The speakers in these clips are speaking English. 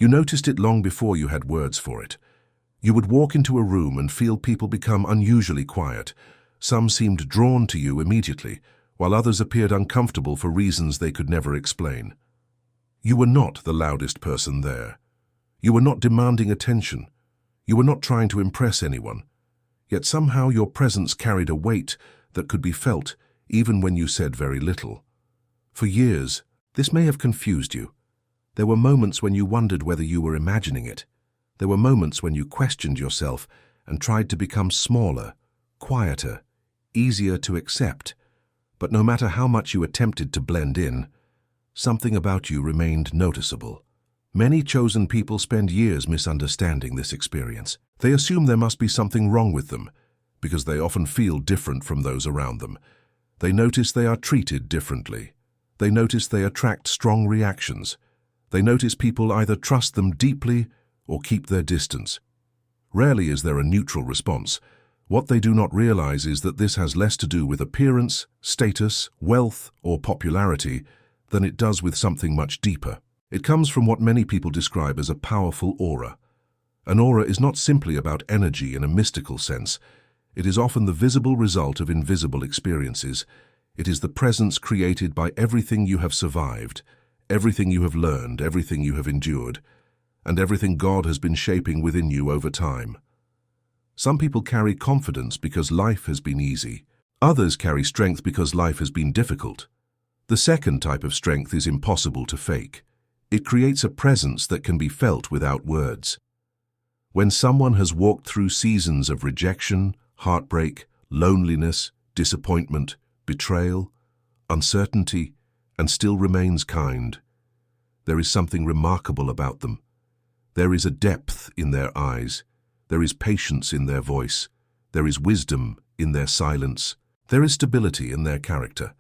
You noticed it long before you had words for it. You would walk into a room and feel people become unusually quiet. Some seemed drawn to you immediately, while others appeared uncomfortable for reasons they could never explain. You were not the loudest person there. You were not demanding attention. You were not trying to impress anyone. Yet somehow your presence carried a weight that could be felt even when you said very little. For years, this may have confused you. There were moments when you wondered whether you were imagining it. There were moments when you questioned yourself and tried to become smaller, quieter, easier to accept. But no matter how much you attempted to blend in, something about you remained noticeable. Many chosen people spend years misunderstanding this experience. They assume there must be something wrong with them, because they often feel different from those around them. They notice they are treated differently. They notice they attract strong reactions. They notice people either trust them deeply or keep their distance. Rarely is there a neutral response. What they do not realize is that this has less to do with appearance, status, wealth, or popularity than it does with something much deeper. It comes from what many people describe as a powerful aura. An aura is not simply about energy in a mystical sense. It is often the visible result of invisible experiences. It is the presence created by everything you have survived, everything you have learned, everything you have endured, and everything God has been shaping within you over time. Some people carry confidence because life has been easy. Others carry strength because life has been difficult. The second type of strength is impossible to fake. It creates a presence that can be felt without words. When someone has walked through seasons of rejection, heartbreak, loneliness, disappointment, betrayal, uncertainty, and still remains kind, there is something remarkable about them. There is a depth in their eyes. There is patience in their voice. There is wisdom in their silence. There is stability in their character.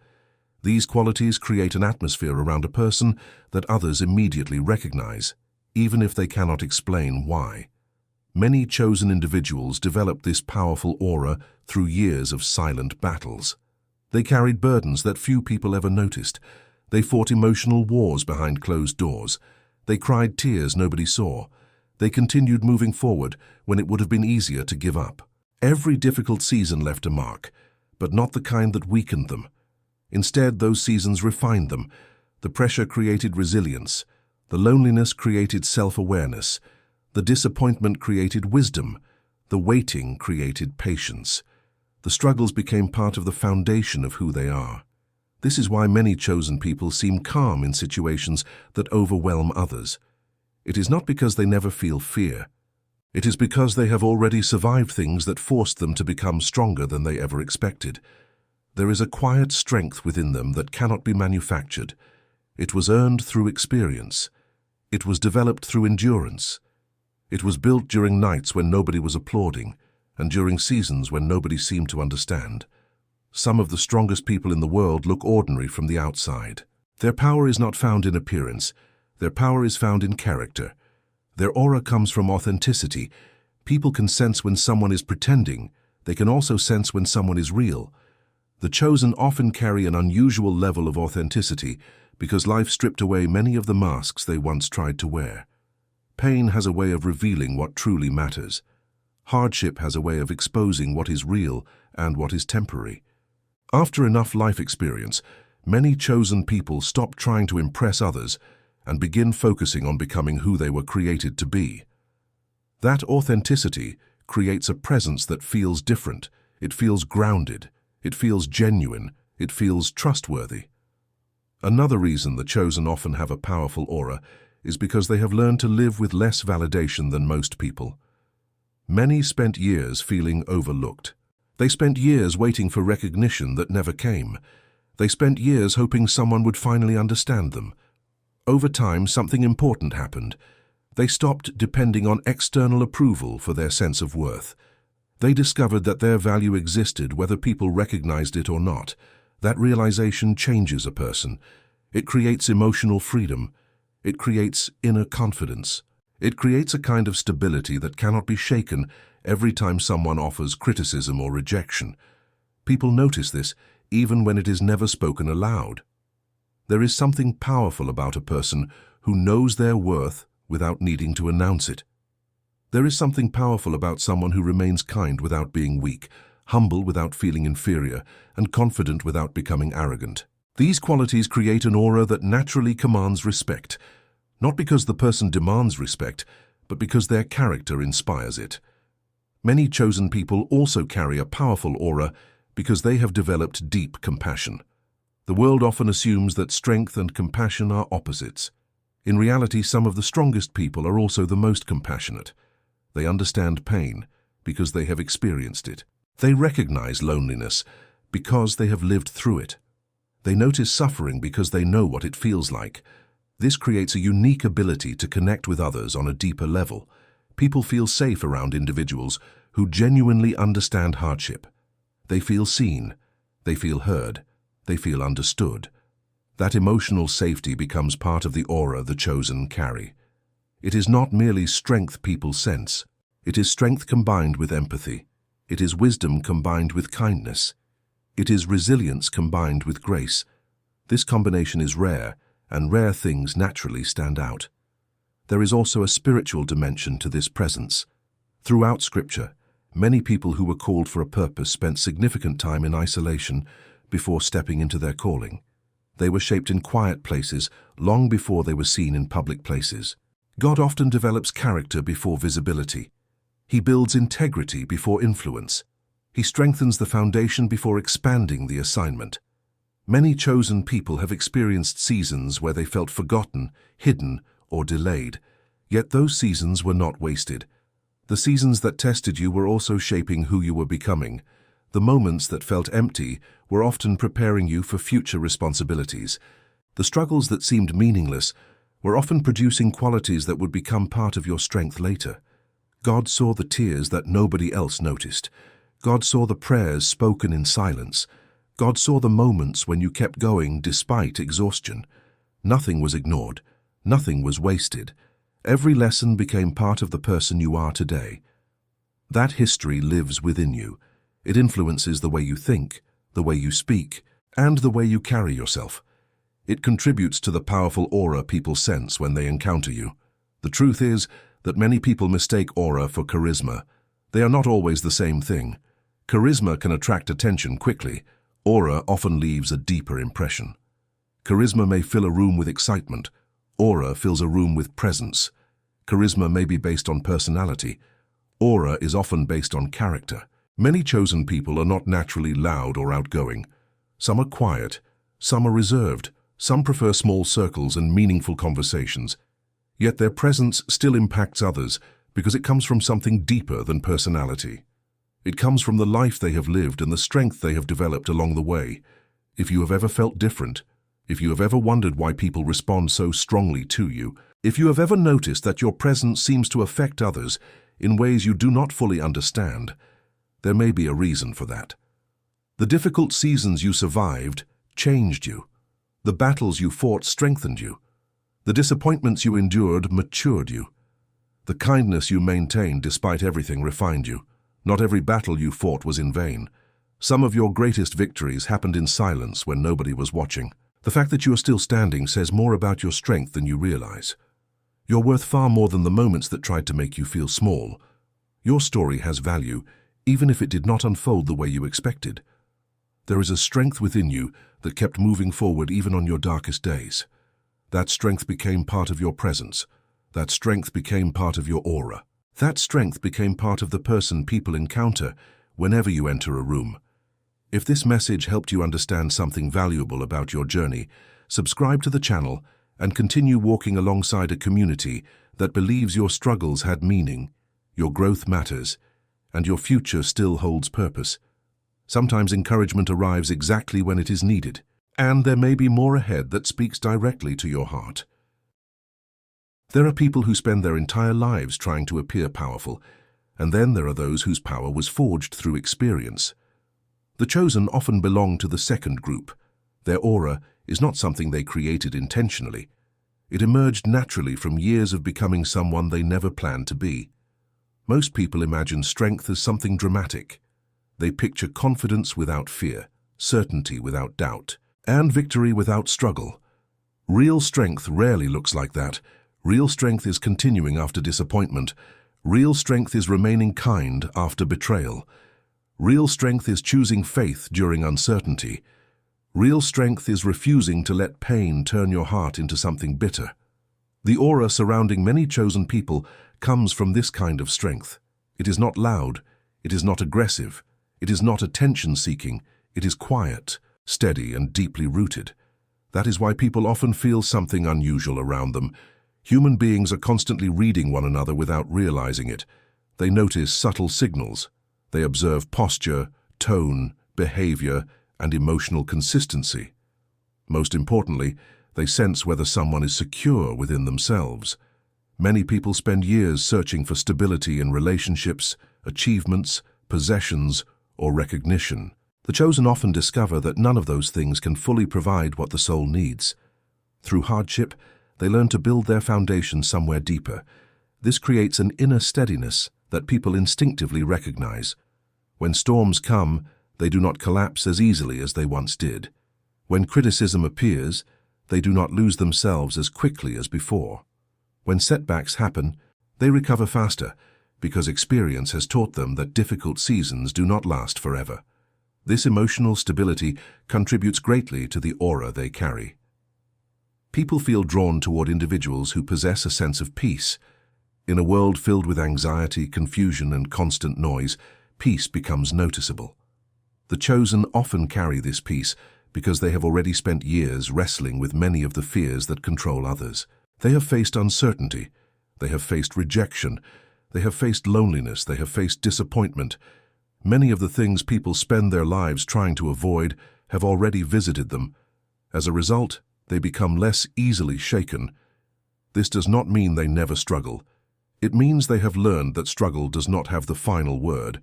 These qualities create an atmosphere around a person that others immediately recognize, even if they cannot explain why. Many chosen individuals developed this powerful aura through years of silent battles. They carried burdens that few people ever noticed. They fought emotional wars behind closed doors. They cried tears nobody saw. They continued moving forward when it would have been easier to give up. Every difficult season left a mark, but not the kind that weakened them. Instead, those seasons refined them. The pressure created resilience. The loneliness created self-awareness. The disappointment created wisdom. The waiting created patience. The struggles became part of the foundation of who they are. This is why many chosen people seem calm in situations that overwhelm others. It is not because they never feel fear. It is because they have already survived things that forced them to become stronger than they ever expected. There is a quiet strength within them that cannot be manufactured. It was earned through experience. It was developed through endurance. It was built during nights when nobody was applauding, and during seasons when nobody seemed to understand. Some of the strongest people in the world look ordinary from the outside. Their power is not found in appearance. Their power is found in character. Their aura comes from authenticity. People can sense when someone is pretending. They can also sense when someone is real. The chosen often carry an unusual level of authenticity because life stripped away many of the masks they once tried to wear. Pain has a way of revealing what truly matters. Hardship has a way of exposing what is real and what is temporary. After enough life experience, many chosen people stop trying to impress others and begin focusing on becoming who they were created to be. That authenticity creates a presence that feels different. It feels grounded. It feels genuine. It feels trustworthy. Another reason the chosen often have a powerful aura is because they have learned to live with less validation than most people. Many spent years feeling overlooked. They spent years waiting for recognition that never came. They spent years hoping someone would finally understand them. Over time, something important happened. They stopped depending on external approval for their sense of worth. They discovered that their value existed whether people recognized it or not. That realization changes a person. It creates emotional freedom. It creates inner confidence. It creates a kind of stability that cannot be shaken every time someone offers criticism or rejection. People notice this even when it is never spoken aloud. There is something powerful about a person who knows their worth without needing to announce it. There is something powerful about someone who remains kind without being weak, humble without feeling inferior, and confident without becoming arrogant. These qualities create an aura that naturally commands respect, not because the person demands respect, but because their character inspires it. Many chosen people also carry a powerful aura because they have developed deep compassion. The world often assumes that strength and compassion are opposites. In reality, some of the strongest people are also the most compassionate. They understand pain because they have experienced it. They recognize loneliness because they have lived through it. They notice suffering because they know what it feels like. This creates a unique ability to connect with others on a deeper level. People feel safe around individuals who genuinely understand hardship. They feel seen. They feel heard. They feel understood. That emotional safety becomes part of the aura the chosen carry. It is not merely strength people sense. It is strength combined with empathy. It is wisdom combined with kindness. It is resilience combined with grace. This combination is rare, and rare things naturally stand out. There is also a spiritual dimension to this presence. Throughout Scripture, many people who were called for a purpose spent significant time in isolation before stepping into their calling. They were shaped in quiet places long before they were seen in public places. God often develops character before visibility. He builds integrity before influence. He strengthens the foundation before expanding the assignment. Many chosen people have experienced seasons where they felt forgotten, hidden, or delayed. Yet those seasons were not wasted. The seasons that tested you were also shaping who you were becoming. The moments that felt empty were often preparing you for future responsibilities. The struggles that seemed meaningless were often producing qualities that would become part of your strength later. God saw the tears that nobody else noticed. God saw the prayers spoken in silence. God saw the moments when you kept going despite exhaustion. Nothing was ignored. Nothing was wasted. Every lesson became part of the person you are today. That history lives within you. It influences the way you think, the way you speak, and the way you carry yourself. It contributes to the powerful aura people sense when they encounter you. The truth is that many people mistake aura for charisma. They are not always the same thing. Charisma can attract attention quickly. Aura often leaves a deeper impression. Charisma may fill a room with excitement. Aura fills a room with presence. Charisma may be based on personality. Aura is often based on character. Many chosen people are not naturally loud or outgoing. Some are quiet. Some are reserved. Some prefer small circles and meaningful conversations. Yet their presence still impacts others because it comes from something deeper than personality. It comes from the life they have lived and the strength they have developed along the way. If you have ever felt different, if you have ever wondered why people respond so strongly to you, if you have ever noticed that your presence seems to affect others in ways you do not fully understand, there may be a reason for that. The difficult seasons you survived changed you. The battles you fought strengthened you. The disappointments you endured matured you. The kindness you maintained despite everything refined you. Not every battle you fought was in vain. Some of your greatest victories happened in silence when nobody was watching. The fact that you are still standing says more about your strength than you realize. You're worth far more than the moments that tried to make you feel small. Your story has value, even if it did not unfold the way you expected. There is a strength within you that kept moving forward even on your darkest days. That strength became part of your presence. That strength became part of your aura. That strength became part of the person people encounter whenever you enter a room. If this message helped you understand something valuable about your journey, subscribe to the channel and continue walking alongside a community that believes your struggles had meaning, your growth matters, and your future still holds purpose. Sometimes encouragement arrives exactly when it is needed, and there may be more ahead that speaks directly to your heart. There are people who spend their entire lives trying to appear powerful, and then there are those whose power was forged through experience. The chosen often belong to the second group. Their aura is not something they created intentionally. It emerged naturally from years of becoming someone they never planned to be. Most people imagine strength as something dramatic. They picture confidence without fear, certainty without doubt, and victory without struggle. Real strength rarely looks like that. Real strength is continuing after disappointment. Real strength is remaining kind after betrayal. Real strength is choosing faith during uncertainty. Real strength is refusing to let pain turn your heart into something bitter. The aura surrounding many chosen people comes from this kind of strength. It is not loud, it is not aggressive, it is not attention-seeking, it is quiet, steady, and deeply rooted. That is why people often feel something unusual around them. Human beings are constantly reading one another without realizing it. They notice subtle signals. They observe posture, tone, behavior, and emotional consistency. Most importantly, they sense whether someone is secure within themselves. Many people spend years searching for stability in relationships, achievements, possessions, or recognition. The chosen often discover that none of those things can fully provide what the soul needs. Through hardship, they learn to build their foundation somewhere deeper. This creates an inner steadiness that people instinctively recognize. When storms come, they do not collapse as easily as they once did. When criticism appears, they do not lose themselves as quickly as before. When setbacks happen, they recover faster because experience has taught them that difficult seasons do not last forever. This emotional stability contributes greatly to the aura they carry. People feel drawn toward individuals who possess a sense of peace. In a world filled with anxiety, confusion, and constant noise, peace becomes noticeable. The chosen often carry this peace because they have already spent years wrestling with many of the fears that control others. They have faced uncertainty, they have faced rejection, they have faced loneliness, they have faced disappointment. Many of the things people spend their lives trying to avoid have already visited them. As a result, they become less easily shaken. This does not mean they never struggle. It means they have learned that struggle does not have the final word.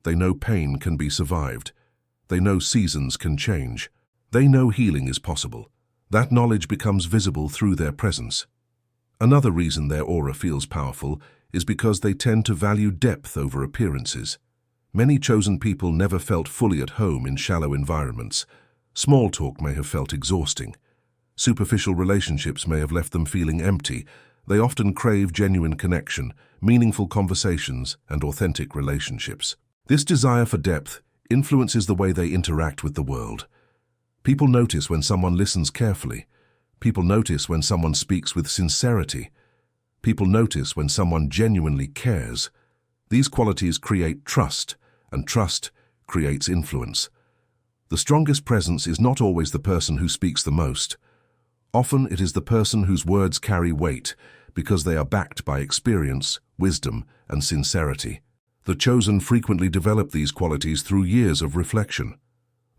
They know pain can be survived. They know seasons can change. They know healing is possible. That knowledge becomes visible through their presence. Another reason their aura feels powerful is because they tend to value depth over appearances. Many chosen people never felt fully at home in shallow environments. Small talk may have felt exhausting. Superficial relationships may have left them feeling empty. They often crave genuine connection, meaningful conversations, and authentic relationships. This desire for depth influences the way they interact with the world. People notice when someone listens carefully. People notice when someone speaks with sincerity. People notice when someone genuinely cares. These qualities create trust, and trust creates influence. The strongest presence is not always the person who speaks the most. Often it is the person whose words carry weight because they are backed by experience, wisdom, and sincerity. The chosen frequently develop these qualities through years of reflection.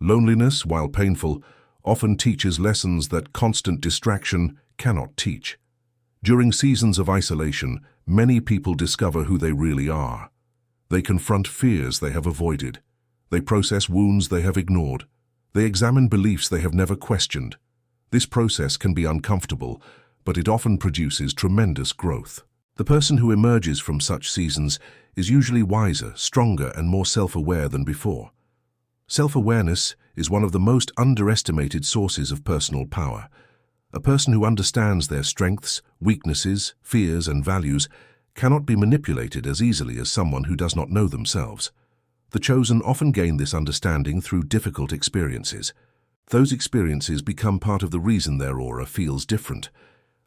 Loneliness, while painful, often teaches lessons that constant distraction cannot teach. During seasons of isolation, many people discover who they really are. They confront fears they have avoided. They process wounds they have ignored. They examine beliefs they have never questioned. This process can be uncomfortable, but it often produces tremendous growth. The person who emerges from such seasons is usually wiser, stronger, and more self-aware than before. Self-awareness is one of the most underestimated sources of personal power. A person who understands their strengths, weaknesses, fears, and values cannot be manipulated as easily as someone who does not know themselves. The chosen often gain this understanding through difficult experiences. Those experiences become part of the reason their aura feels different.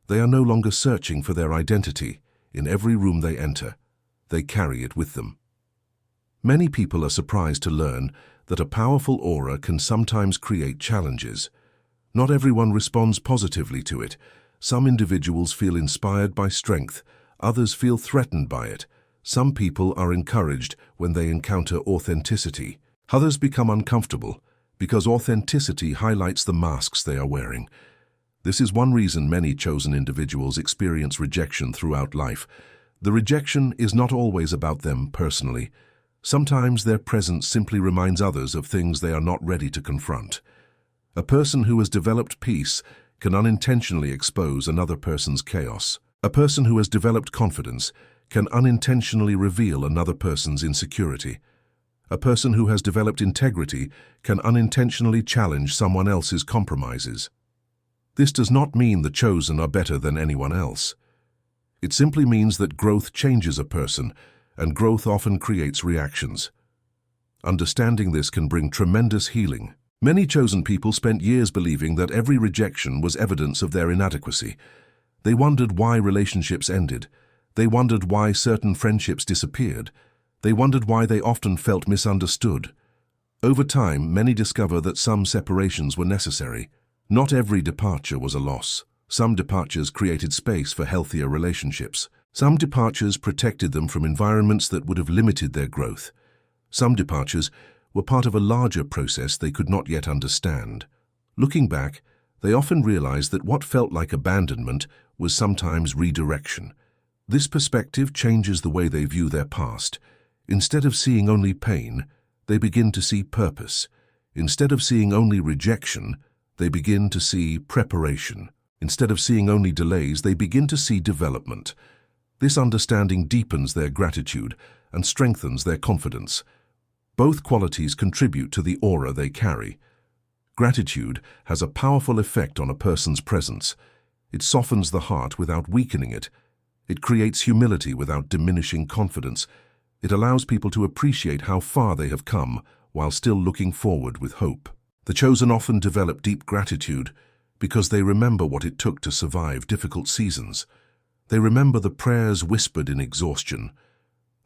They are no longer searching for their identity. In every room they enter, they carry it with them. Many people are surprised to learn that a powerful aura can sometimes create challenges. Not everyone responds positively to it. Some individuals feel inspired by strength, others feel threatened by it. Some people are encouraged when they encounter authenticity. Others become uncomfortable because authenticity highlights the masks they are wearing. This is one reason many chosen individuals experience rejection throughout life. The rejection is not always about them personally. Sometimes their presence simply reminds others of things they are not ready to confront. A person who has developed peace can unintentionally expose another person's chaos. A person who has developed confidence can unintentionally reveal another person's insecurity. A person who has developed integrity can unintentionally challenge someone else's compromises. This does not mean the chosen are better than anyone else. It simply means that growth changes a person, and growth often creates reactions. Understanding this can bring tremendous healing. Many chosen people spent years believing that every rejection was evidence of their inadequacy. They wondered why relationships ended. They wondered why certain friendships disappeared. They wondered why they often felt misunderstood. Over time, many discover that some separations were necessary. Not every departure was a loss. Some departures created space for healthier relationships. Some departures protected them from environments that would have limited their growth. Some departures were part of a larger process they could not yet understand. Looking back, they often realized that what felt like abandonment was sometimes redirection. This perspective changes the way they view their past. Instead of seeing only pain, they begin to see purpose. Instead of seeing only rejection, they begin to see preparation. Instead of seeing only delays, they begin to see development. This understanding deepens their gratitude and strengthens their confidence. Both qualities contribute to the aura they carry. Gratitude has a powerful effect on a person's presence. It softens the heart without weakening it. It creates humility without diminishing confidence. It allows people to appreciate how far they have come while still looking forward with hope. The chosen often develop deep gratitude because they remember what it took to survive difficult seasons. They remember the prayers whispered in exhaustion.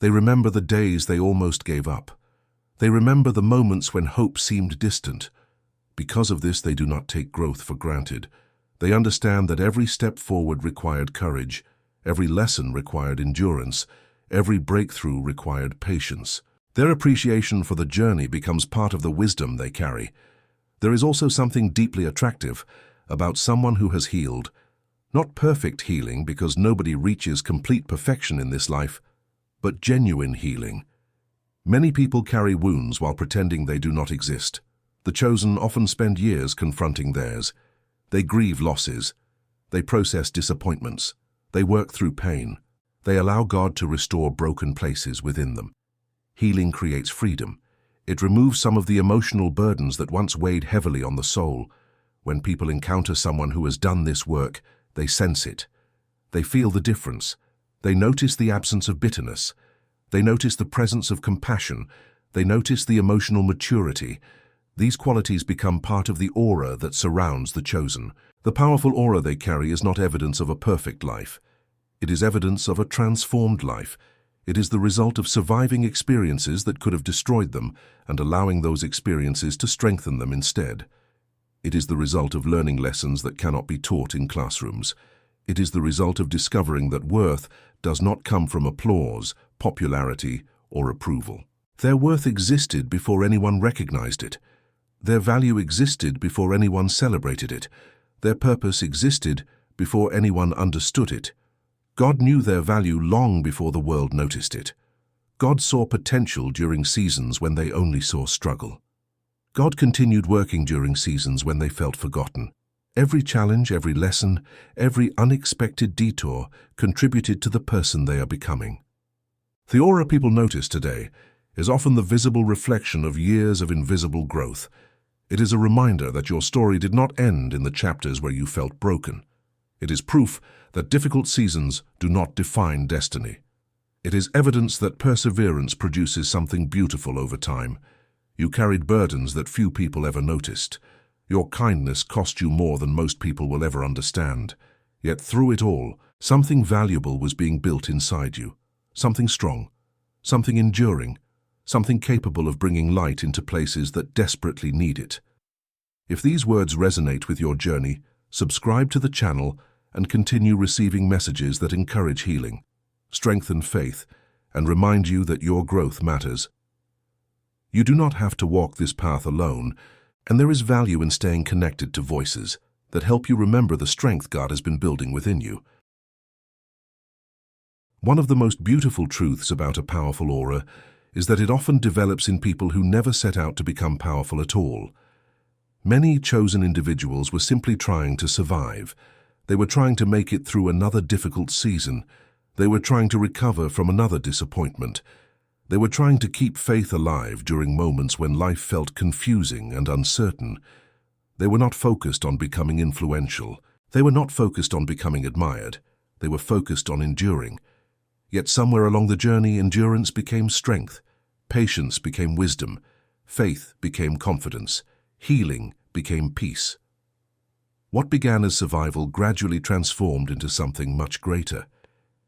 They remember the days they almost gave up. They remember the moments when hope seemed distant. Because of this, they do not take growth for granted. They understand that every step forward required courage, every lesson required endurance, every breakthrough required patience. Their appreciation for the journey becomes part of the wisdom they carry. There is also something deeply attractive about someone who has healed. Not perfect healing, because nobody reaches complete perfection in this life, but genuine healing. Many people carry wounds while pretending they do not exist. The chosen often spend years confronting theirs. They grieve losses. They process disappointments. They work through pain. They allow God to restore broken places within them. Healing creates freedom. It removes some of the emotional burdens that once weighed heavily on the soul. When people encounter someone who has done this work, they sense it. They feel the difference. They notice the absence of bitterness. They notice the presence of compassion. They notice the emotional maturity. These qualities become part of the aura that surrounds the chosen. The powerful aura they carry is not evidence of a perfect life. It is evidence of a transformed life. It is the result of surviving experiences that could have destroyed them and allowing those experiences to strengthen them instead. It is the result of learning lessons that cannot be taught in classrooms. It is the result of discovering that worth does not come from applause, popularity, or approval. Their worth existed before anyone recognized it. Their value existed before anyone celebrated it. Their purpose existed before anyone understood it. God knew their value long before the world noticed it. God saw potential during seasons when they only saw struggle. God continued working during seasons when they felt forgotten. Every challenge, every lesson, every unexpected detour contributed to the person they are becoming. The aura people notice today is often the visible reflection of years of invisible growth. It is a reminder that your story did not end in the chapters where you felt broken. It is proof that difficult seasons do not define destiny. It is evidence that perseverance produces something beautiful over time. You carried burdens that few people ever noticed. Your kindness cost you more than most people will ever understand. Yet through it all, something valuable was being built inside you. Something strong, something enduring, something capable of bringing light into places that desperately need it. If these words resonate with your journey, subscribe to the channel and continue receiving messages that encourage healing, strengthen faith, and remind you that your growth matters. You do not have to walk this path alone, and there is value in staying connected to voices that help you remember the strength God has been building within you. One of the most beautiful truths about a powerful aura is that it often develops in people who never set out to become powerful at all. Many chosen individuals were simply trying to survive. They were trying to make it through another difficult season. They were trying to recover from another disappointment. They were trying to keep faith alive during moments when life felt confusing and uncertain. They were not focused on becoming influential. They were not focused on becoming admired. They were focused on enduring. Yet somewhere along the journey, endurance became strength, patience became wisdom, faith became confidence, healing became peace. What began as survival gradually transformed into something much greater.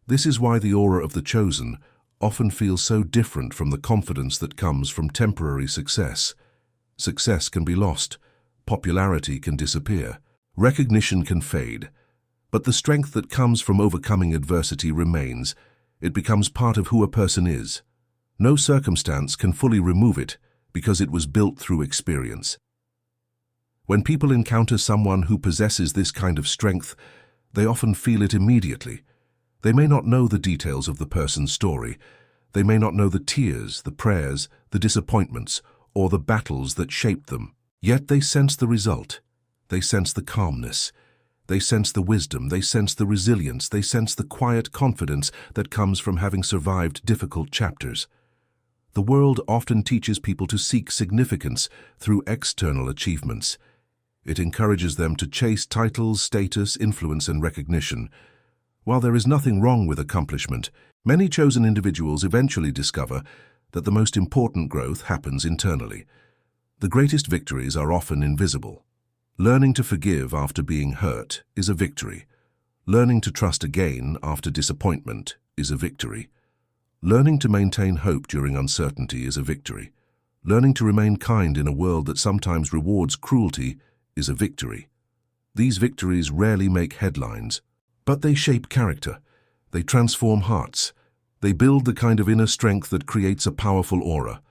This is why the aura of the chosen often feels so different from the confidence that comes from temporary success. Success can be lost, popularity can disappear, recognition can fade, but the strength that comes from overcoming adversity remains. It becomes part of who a person is. No circumstance can fully remove it because it was built through experience. When people encounter someone who possesses this kind of strength, they often feel it immediately. They may not know the details of the person's story. They may not know the tears, the prayers, the disappointments, or the battles that shaped them. Yet they sense the result. They sense the calmness. They sense the wisdom. They sense the resilience. They sense the quiet confidence that comes from having survived difficult chapters. The world often teaches people to seek significance through external achievements. It encourages them to chase titles, status, influence, and recognition. While there is nothing wrong with accomplishment, many chosen individuals eventually discover that the most important growth happens internally. The greatest victories are often invisible. Learning to forgive after being hurt is a victory. Learning to trust again after disappointment is a victory. Learning to maintain hope during uncertainty is a victory. Learning to remain kind in a world that sometimes rewards cruelty is a victory. These victories rarely make headlines, but they shape character. They transform hearts. They build the kind of inner strength that creates a powerful aura.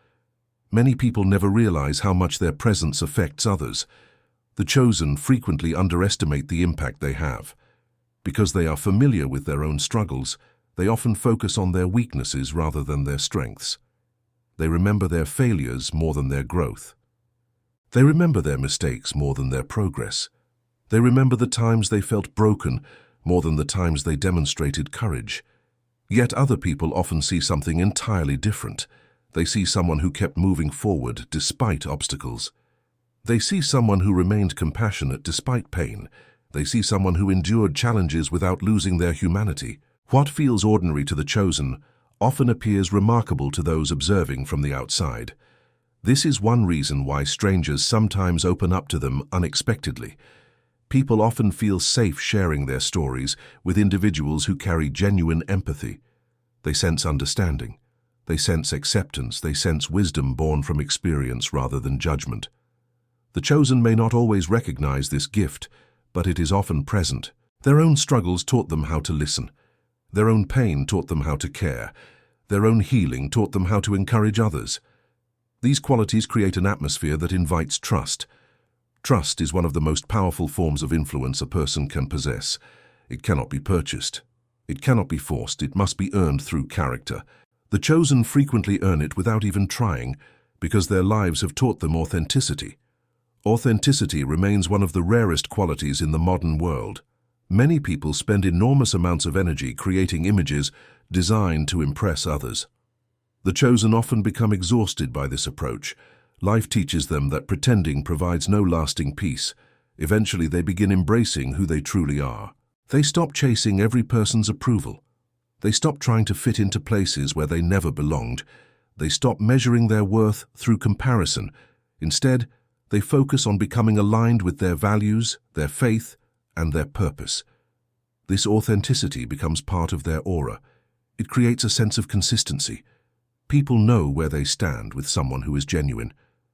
Many people never realize how much their presence affects others. The chosen frequently underestimate the impact they have. Because they are familiar with their own struggles, they often focus on their weaknesses rather than their strengths. They remember their failures more than their growth. They remember their mistakes more than their progress. They remember the times they felt broken more than the times they demonstrated courage. Yet other people often see something entirely different. They see someone who kept moving forward despite obstacles. They see someone who remained compassionate despite pain. They see someone who endured challenges without losing their humanity. What feels ordinary to the chosen often appears remarkable to those observing from the outside. This is one reason why strangers sometimes open up to them unexpectedly. People often feel safe sharing their stories with individuals who carry genuine empathy. They sense understanding. They sense acceptance. They sense wisdom born from experience rather than judgment. The chosen may not always recognize this gift, but it is often present. Their own struggles taught them how to listen. Their own pain taught them how to care. Their own healing taught them how to encourage others. These qualities create an atmosphere that invites trust. Trust is one of the most powerful forms of influence a person can possess. It cannot be purchased. It cannot be forced. It must be earned through character. The chosen frequently earn it without even trying, because their lives have taught them authenticity. Authenticity remains one of the rarest qualities in the modern world. Many people spend enormous amounts of energy creating images designed to impress others. The chosen often become exhausted by this approach. Life teaches them that pretending provides no lasting peace. Eventually, they begin embracing who they truly are. They stop chasing every person's approval. They stop trying to fit into places where they never belonged. They stop measuring their worth through comparison. Instead, they focus on becoming aligned with their values, their faith, and their purpose. This authenticity becomes part of their aura. It creates a sense of consistency. People know where they stand with someone who is genuine.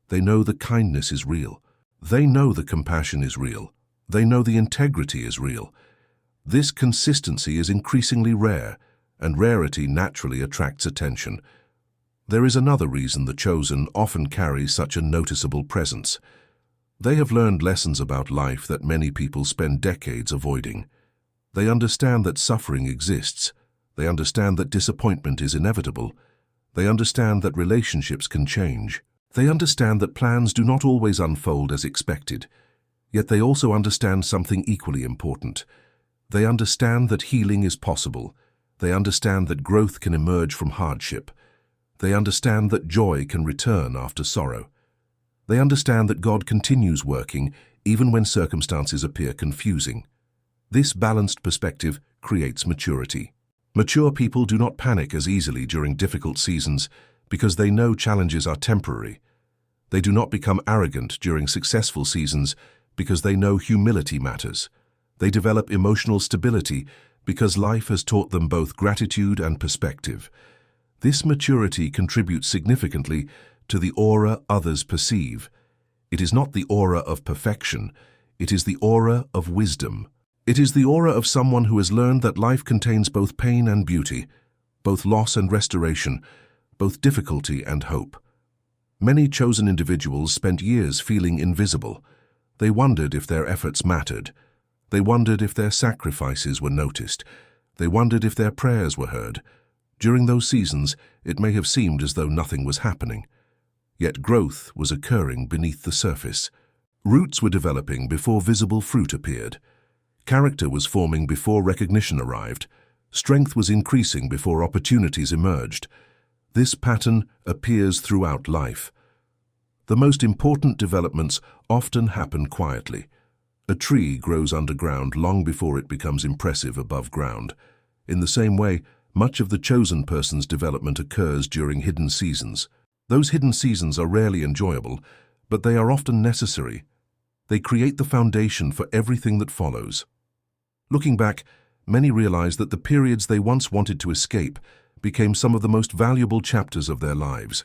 They know the kindness is real. They know the compassion is real. They know the integrity is real. This consistency is increasingly rare, and rarity naturally attracts attention. There is another reason the chosen often carry such a noticeable presence. They have learned lessons about life that many people spend decades avoiding. They understand that suffering exists. They understand that disappointment is inevitable. They understand that relationships can change. They understand that plans do not always unfold as expected. Yet they also understand something equally important. They understand that healing is possible. They understand that growth can emerge from hardship. They understand that joy can return after sorrow. They understand that God continues working even when circumstances appear confusing. This balanced perspective creates maturity. Mature people do not panic as easily during difficult seasons because they know challenges are temporary. They do not become arrogant during successful seasons because they know humility matters. They develop emotional stability because life has taught them both gratitude and perspective. This maturity contributes significantly to the aura others perceive. It is not the aura of perfection, it is the aura of wisdom. It is the aura of someone who has learned that life contains both pain and beauty, both loss and restoration, both difficulty and hope. Many chosen individuals spent years feeling invisible. They wondered if their efforts mattered. They wondered if their sacrifices were noticed. They wondered if their prayers were heard. During those seasons, it may have seemed as though nothing was happening. Yet growth was occurring beneath the surface. Roots were developing before visible fruit appeared. Character was forming before recognition arrived. Strength was increasing before opportunities emerged. This pattern appears throughout life. The most important developments often happen quietly. A tree grows underground long before it becomes impressive above ground. In the same way, much of the chosen person's development occurs during hidden seasons. Those hidden seasons are rarely enjoyable, but they are often necessary. They create the foundation for everything that follows. Looking back, many realize that the periods they once wanted to escape became some of the most valuable chapters of their lives.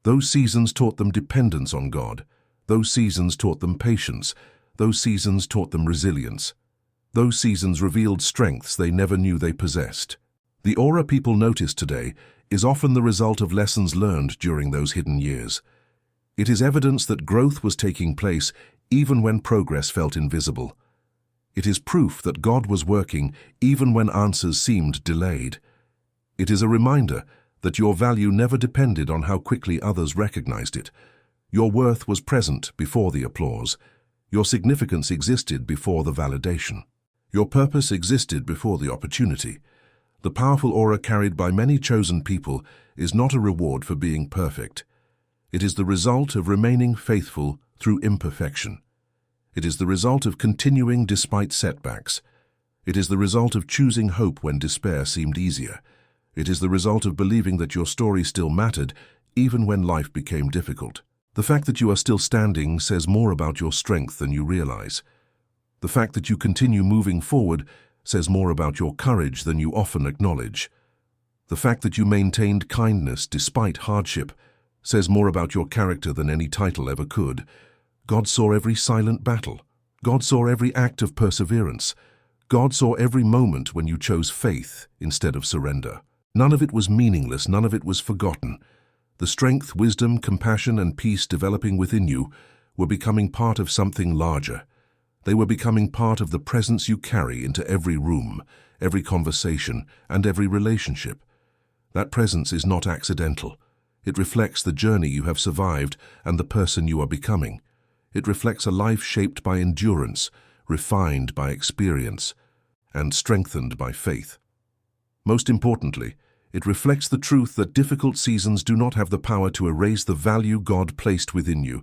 Those seasons taught them dependence on God. Those seasons taught them patience. Those seasons taught them resilience. Those seasons revealed strengths they never knew they possessed. The aura people notice today is often the result of lessons learned during those hidden years. It is evidence that growth was taking place even when progress felt invisible. It is proof that God was working even when answers seemed delayed. It is a reminder that your value never depended on how quickly others recognized it. Your worth was present before the applause. Your significance existed before the validation. Your purpose existed before the opportunity. The powerful aura carried by many chosen people is not a reward for being perfect. It is the result of remaining faithful through imperfection. It is the result of continuing despite setbacks. It is the result of choosing hope when despair seemed easier. It is the result of believing that your story still mattered, even when life became difficult. The fact that you are still standing says more about your strength than you realize. The fact that you continue moving forward says more about your courage than you often acknowledge. The fact that you maintained kindness despite hardship says more about your character than any title ever could. God saw every silent battle. God saw every act of perseverance. God saw every moment when you chose faith instead of surrender. None of it was meaningless, none of it was forgotten. The strength, wisdom, compassion, and peace developing within you were becoming part of something larger. They were becoming part of the presence you carry into every room, every conversation, and every relationship. That presence is not accidental. It reflects the journey you have survived and the person you are becoming. It reflects a life shaped by endurance, refined by experience, and strengthened by faith. Most importantly, it reflects the truth that difficult seasons do not have the power to erase the value God placed within you.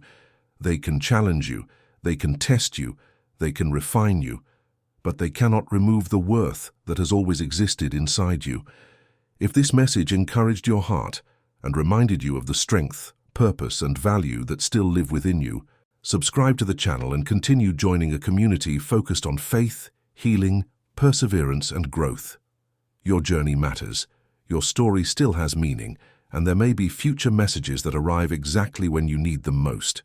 They can challenge you, they can test you, they can refine you, but they cannot remove the worth that has always existed inside you. If this message encouraged your heart and reminded you of the strength, purpose, and value that still live within you, subscribe to the channel and continue joining a community focused on faith, healing, perseverance, and growth. Your journey matters. Your story still has meaning, and there may be future messages that arrive exactly when you need them most.